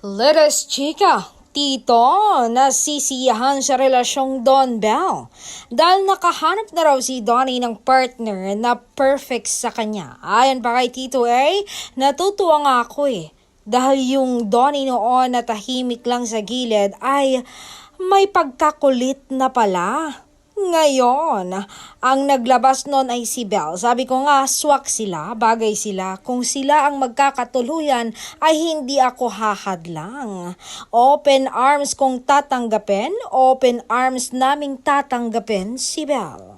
Let's chika! Tito, nasisiyahan sa relasyong Don Bell dahil nakahanap na raw si Donnie ng partner na perfect sa kanya. Ayon pa kay Tito natutuwa nga ako dahil yung Donnie noon na tahimik lang sa gilid ay may pagkakulit na pala. Ngayon, ang naglabas nun ay si Belle. Sabi ko nga, swak sila, bagay sila. Kung sila ang magkakatuluyan, ay hindi ako hahadlang. Open arms kung tatanggapin, open arms naming tatanggapin si Belle.